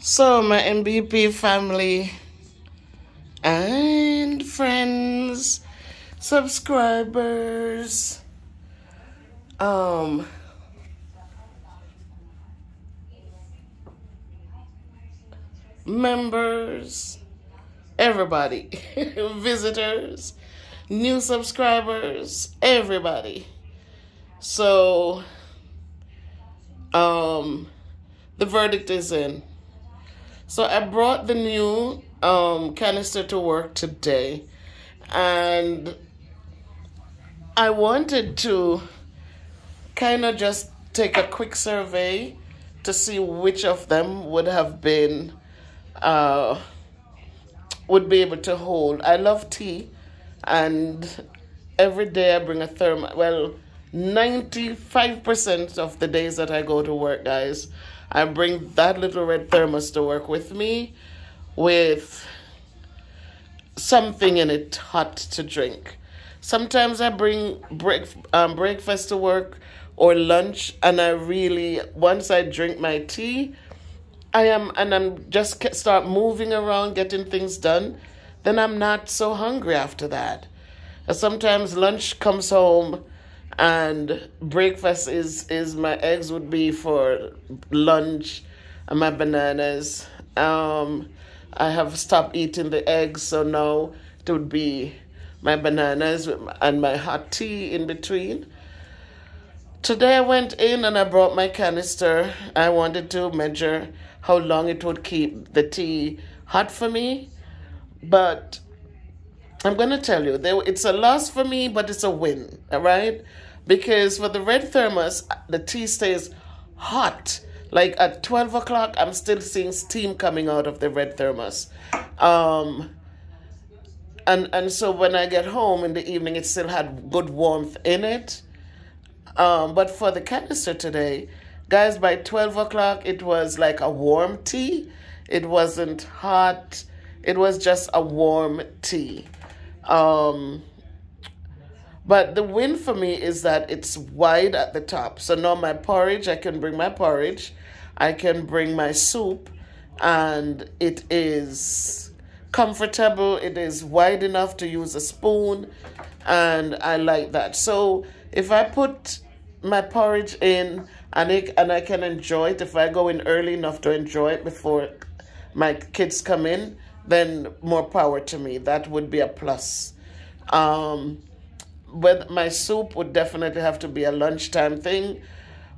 So, my MBP family and friends, subscribers, um, members, everybody, visitors, new subscribers, everybody. So, the verdict is in. So I brought the new canister to work today, and I wanted to kind of just take a quick survey to see which of them would have been would be able to hold. I love tea, and every day I bring a thermos. Well, 95% of the days that I go to work, guys, I bring that little red thermos to work with me with something in it hot to drink. Sometimes I bring breakfast to work or lunch, and I really, once I drink my tea, I'm just start moving around, getting things done, then I'm not so hungry after that. Sometimes lunch comes home, and breakfast is my eggs would be for lunch, and my bananas. I have stopped eating the eggs, so now it would be my bananas and my hot tea in between. Today I went in and I brought my canister. I wanted to measure how long it would keep the tea hot for me, but I'm going to tell you, it's a loss for me, but it's a win, all right? Because for the red thermos, the tea stays hot. Like at 12 o'clock, I'm still seeing steam coming out of the red thermos. And so when I get home in the evening, it still had good warmth in it. But for the canister today, guys, by 12 o'clock, it was like a warm tea. It wasn't hot. It was just a warm tea. But the win for me is that it's wide at the top. So now my porridge, I can bring my porridge. I can bring my soup. And it is comfortable. It is wide enough to use a spoon. And I like that. So if I put my porridge in and I can enjoy it, if I go in early enough to enjoy it before my kids come in, then more power to me. That would be a plus. But my soup would definitely have to be a lunchtime thing.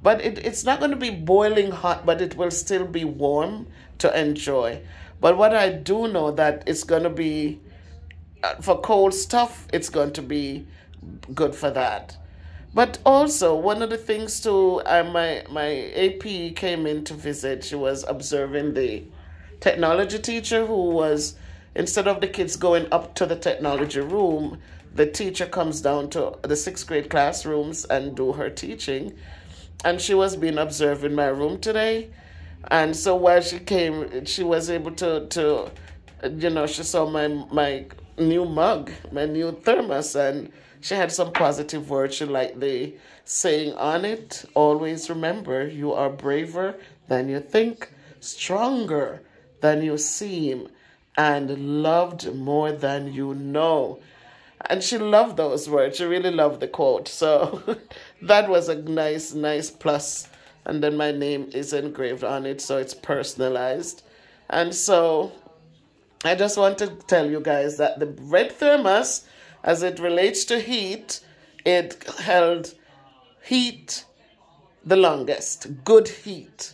But it's not going to be boiling hot, but it will still be warm to enjoy. But what I do know that it's going to be, for cold stuff, it's going to be good for that. But also, one of the things too, my AP came in to visit. She was observing the technology teacher who was, instead of the kids going up to the technology room, the teacher comes down to the 6th grade classrooms and do her teaching. And she was being observed in my room today. And so while she came, she was able to she saw my new mug, my new thermos, and she had some positive words. She liked the saying on it, always remember, you are braver than you think, stronger than you seem, and loved more than you know. And she loved those words. She really loved the quote. So that was a nice plus. And then my name is engraved on it, so it's personalized. And so I just want to tell you guys that the red thermos, as it relates to heat, it held heat the longest. Good heat.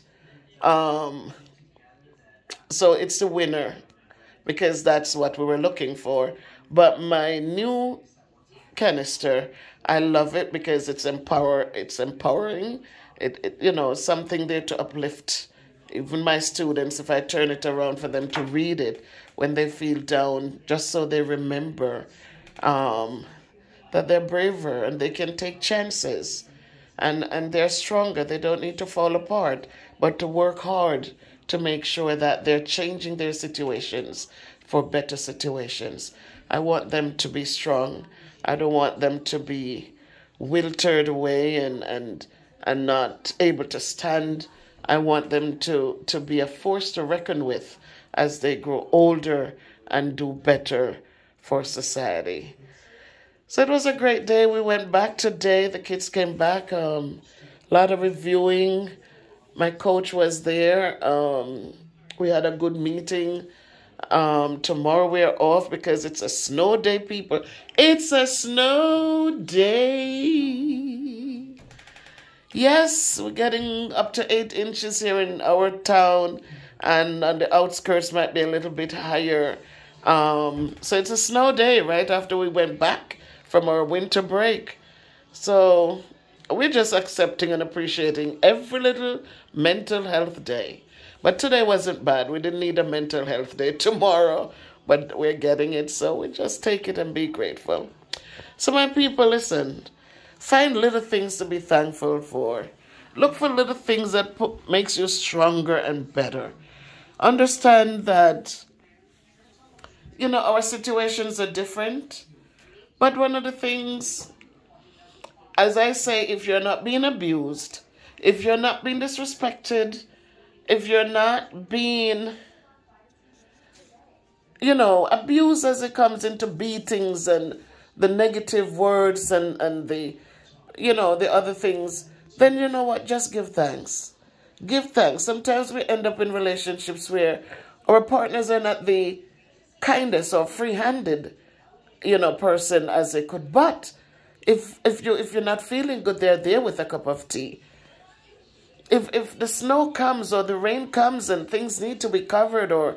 So it's the winner, because that's what we were looking for. But my new canister, I love it because it's empowering. Something there to uplift even my students if I turn it around for them to read it when they feel down, just so they remember that they're braver and they can take chances and they're stronger. They don't need to fall apart, but to work hard to make sure that they're changing their situations for better situations. I want them to be strong. I don't want them to be wilted away and not able to stand I want them to be a force to reckon with as they grow older and do better for society. So it was a great day. We went back today. The kids came back. A lot of reviewing. My coach was there. We had a good meeting. Tomorrow we're off because it's a snow day, people. It's a snow day. Yes, we're getting up to 8 inches here in our town, and on the outskirts might be a little bit higher. So it's a snow day right after we went back from our winter break. So we're just accepting and appreciating every little mental health day. But today wasn't bad. We didn't need a mental health day tomorrow, but we're getting it, so we just take it and be grateful. So my people, listen, find little things to be thankful for. Look for little things that makes you stronger and better. Understand that, our situations are different. But one of the things, as I say, if you're not being abused, if you're not being disrespected, if you're not being, abused as it comes into beatings and the negative words and the, the other things, then you know what? Just give thanks. Give thanks. Sometimes we end up in relationships where our partners are not the kindest or free-handed person as they could. But if you're not feeling good, they're there with a cup of tea. If the snow comes or the rain comes and things need to be covered or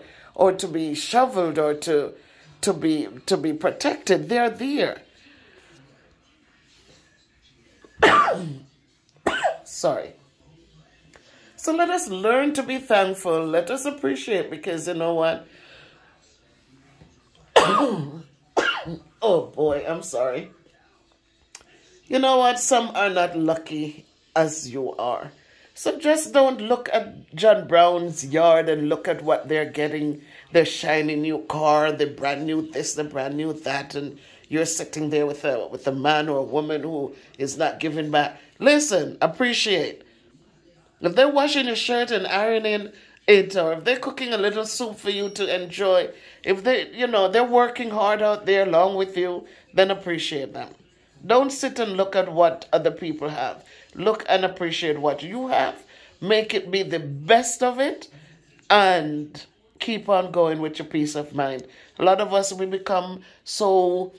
to be shoveled or to be protected, they're there. Sorry. So let us learn to be thankful. Let us appreciate, because you know what? Oh boy, I'm sorry. You know what? Some are not lucky as you are. So just don't look at John Brown's yard and look at what they're getting. Their shiny new car, the brand new this, the brand new that, and you're sitting there with a man or a woman who is not giving back. Listen, appreciate. If they're washing your shirt and ironing it, or if they're cooking a little soup for you to enjoy, if they're working hard out there along with you, then appreciate them. Don't sit and look at what other people have. Look and appreciate what you have. Make it be the best of it, and keep on going with your peace of mind. A lot of us, we become so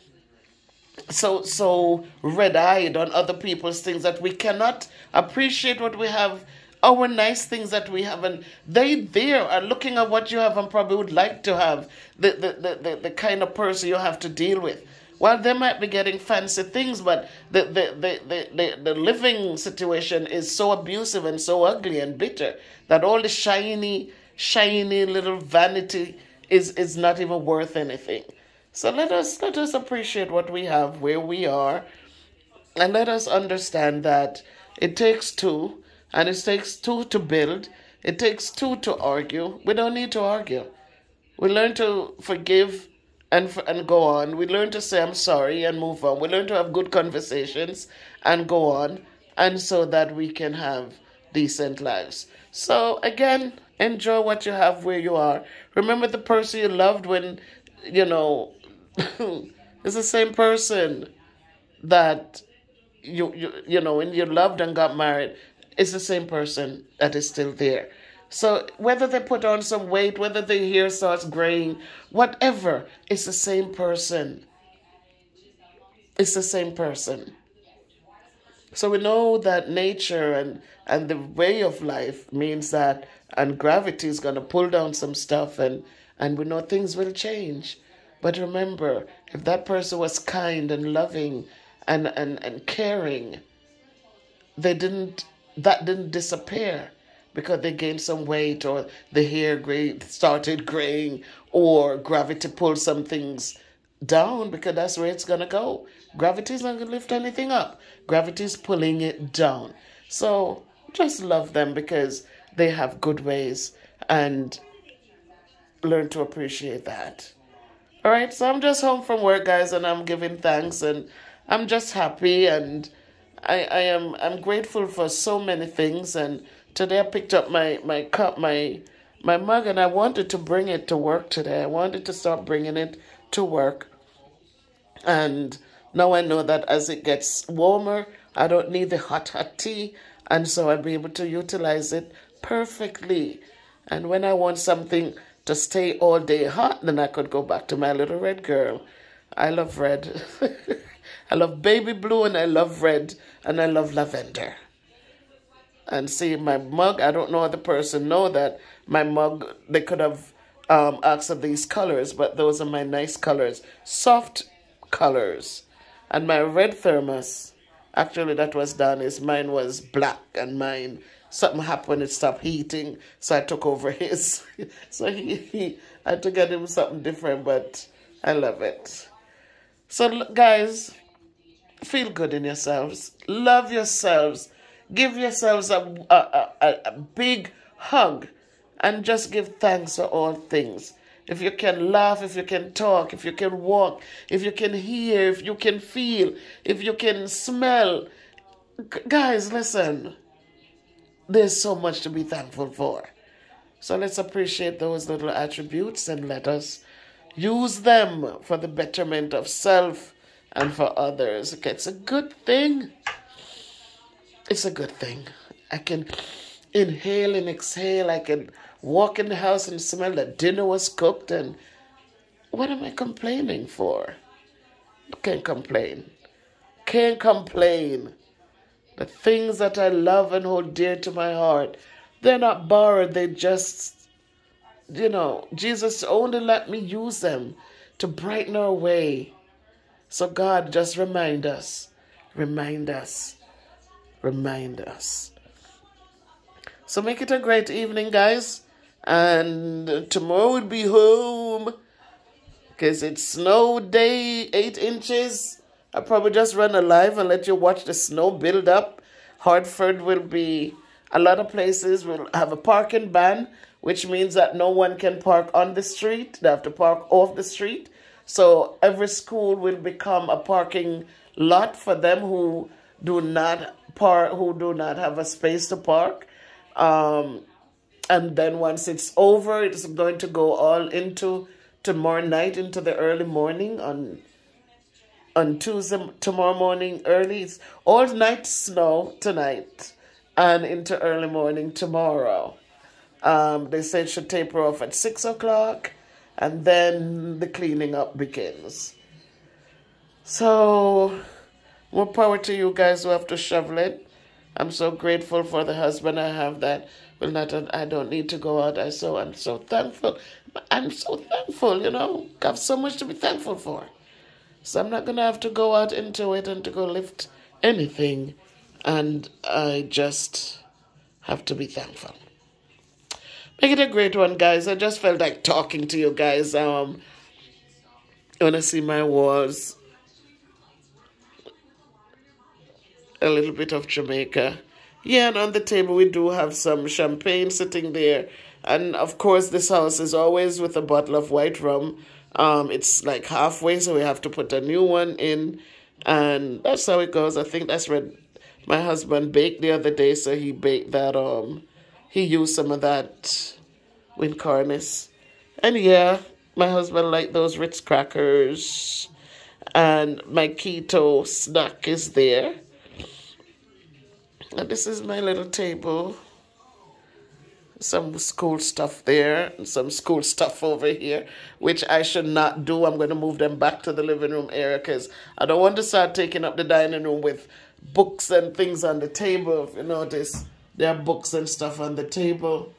red-eyed on other people's things that we cannot appreciate what we have, our nice things that we have, and they there are looking at what you have and probably would like to have the kind of person you have to deal with. Well, they might be getting fancy things, but the living situation is so abusive and so ugly and bitter that all the shiny little vanity is not even worth anything. So let us appreciate what we have, where we are, and let us understand that it takes two, and it takes two to build. It takes two to argue. We don't need to argue. We learn to forgive and go on. We learn to say I'm sorry and move on. We learn to have good conversations and go on, and so that we can have decent lives. So again, enjoy what you have where you are. Remember the person you loved when, it's the same person that when you loved and got married, it's the same person that is still there. So whether they put on some weight, whether their hair starts graying, whatever, it's the same person. It's the same person. So we know that nature and the way of life means that, and gravity is going to pull down some stuff, and we know things will change. But remember, if that person was kind and loving and caring, that didn't disappear because they gained some weight, or the hair started graying, or gravity pulled some things down, because that's where it's going to go. Gravity is not going to lift anything up. Gravity is pulling it down. So just love them because they have good ways, and learn to appreciate that. All right, so I'm just home from work, guys, and I'm giving thanks, and I'm just happy, and I'm grateful for so many things, and Today I picked up my cup, my mug, and I wanted to bring it to work today. I wanted to start bringing it to work. And now I know that as it gets warmer, I don't need the hot tea. And so I'll be able to utilize it perfectly. And when I want something to stay all day hot, then I could go back to my little red girl. I love red. I love baby blue and I love red and I love lavender. And see, my mug, I don't know if the person know that my mug, they could have asked of these colors, but those are my nice colors. Soft colors. And my red thermos, actually that was done, is mine was black and mine, something happened when it stopped heating, so I took over his. So I had to get him something different, but I love it. So guys, feel good in yourselves. Love yourselves. Give yourselves a big hug and just give thanks for all things. If you can laugh, if you can talk, if you can walk, if you can hear, if you can feel, if you can smell. Guys, listen. There's so much to be thankful for. So let's appreciate those little attributes and let us use them for the betterment of self and for others. Okay, it's a good thing. It's a good thing. I can inhale and exhale. I can walk in the house and smell that dinner was cooked. And what am I complaining for? Can't complain. Can't complain. The things that I love and hold dear to my heart, they're not borrowed. They just, Jesus only let me use them to brighten our way. So God, just remind us. Remind us. Remind us. So make it a great evening, guys. And tomorrow we'll be home because it's snow day, 8 inches. I'll probably just run a live and let you watch the snow build up. Hartford will be, a lot of places will have a parking ban, which means that no one can park on the street. They have to park off the street. So every school will become a parking lot for them who do not have a space to park. And then once it's over, it's going to go all into tomorrow night, into the early morning on Tuesday, tomorrow morning early. It's all night snow tonight and into early morning tomorrow. They say it should taper off at 6 o'clock and then the cleaning up begins. So more power to you guys who have to shovel it. I'm so grateful for the husband I have that I don't need to go out. I'm so thankful. I'm so thankful, I have so much to be thankful for. So I'm not going to have to go out into it and to go lift anything. And I just have to be thankful. Make it a great one, guys. I just felt like talking to you guys. When I see my walls, a little bit of Jamaica. Yeah, and on the table we do have some champagne sitting there. And of course this house is always with a bottle of white rum. It's like halfway, so we have to put a new one in. And that's how it goes. I think that's what my husband baked the other day. So he baked that, he used some of that with cornice. And yeah, my husband liked those Ritz crackers. And my keto snack is there. And this is my little table. Some school stuff there, and some school stuff over here, which I should not do. I'm going to move them back to the living room area because I don't want to start taking up the dining room with books and things on the table. If you notice, there are books and stuff on the table.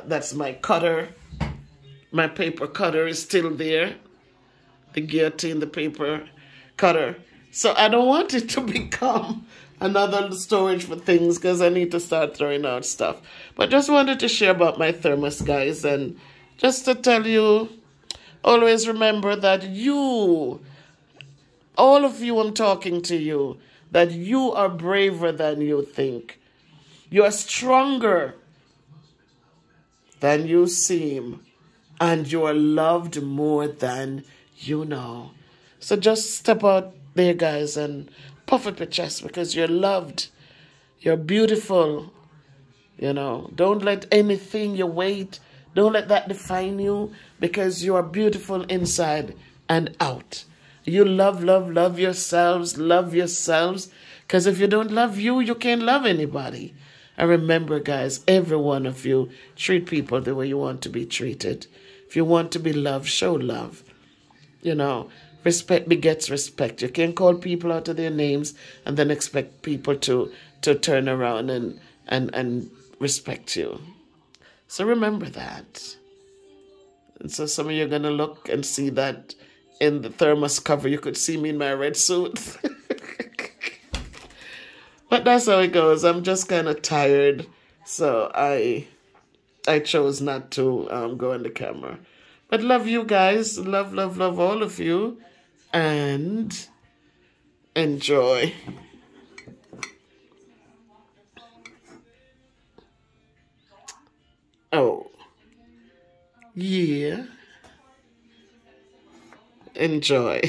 That's my cutter. My paper cutter is still there. The guillotine, the paper cutter. So I don't want it to become another storage for things because I need to start throwing out stuff. But just wanted to share about my thermos, guys. And just to tell you, always remember that you, all of you, I'm talking to you, that you are braver than you think. You are stronger than you seem. And you are loved more than you know. So just step out there, guys, and puff up your chest because you're loved. You're beautiful. You know, don't let anything, your weight, don't let that define you, because you are beautiful inside and out. You love yourselves, because if you don't love you, you can't love anybody. And remember, guys, every one of you, treat people the way you want to be treated. If you want to be loved, show love. You know, respect begets respect. You can't call people out of their names and then expect people to turn around and respect you. So remember that. And so some of you are going to look and see that in the thermos cover, you could see me in my red suit. But that's how it goes. I'm just kind of tired. So I chose not to go on the camera. But love you guys. Love all of you. And enjoy. Oh. Yeah. Enjoy.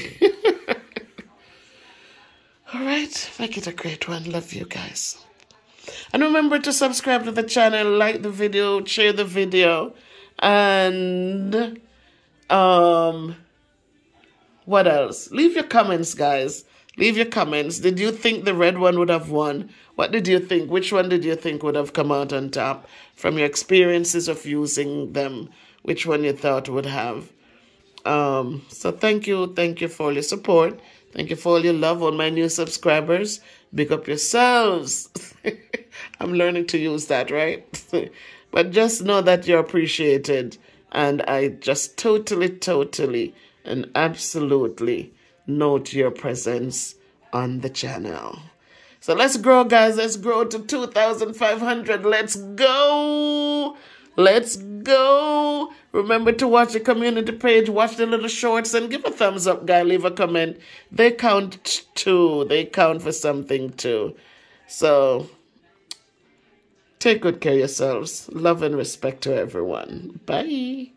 All right. Make it a great one. Love you guys. And remember to subscribe to the channel, like the video, share the video, and what else? Leave your comments, guys. Leave your comments. Did you think the red one would have won? What did you think? Which one did you think would have come out on top from your experiences of using them? Which one you thought would have? So thank you for all your support. Thank you for all your love, all my new subscribers. Big up yourselves. I'm learning to use that, right? But just know that you're appreciated. And I just totally and absolutely note your presence on the channel. So let's grow, guys. Let's grow to 2,500. Let's go. Let's go. Remember to watch the community page, watch the little shorts, and give a thumbs up, guy. Leave a comment. They count too. They count for something too. So take good care of yourselves. Love and respect to everyone. Bye.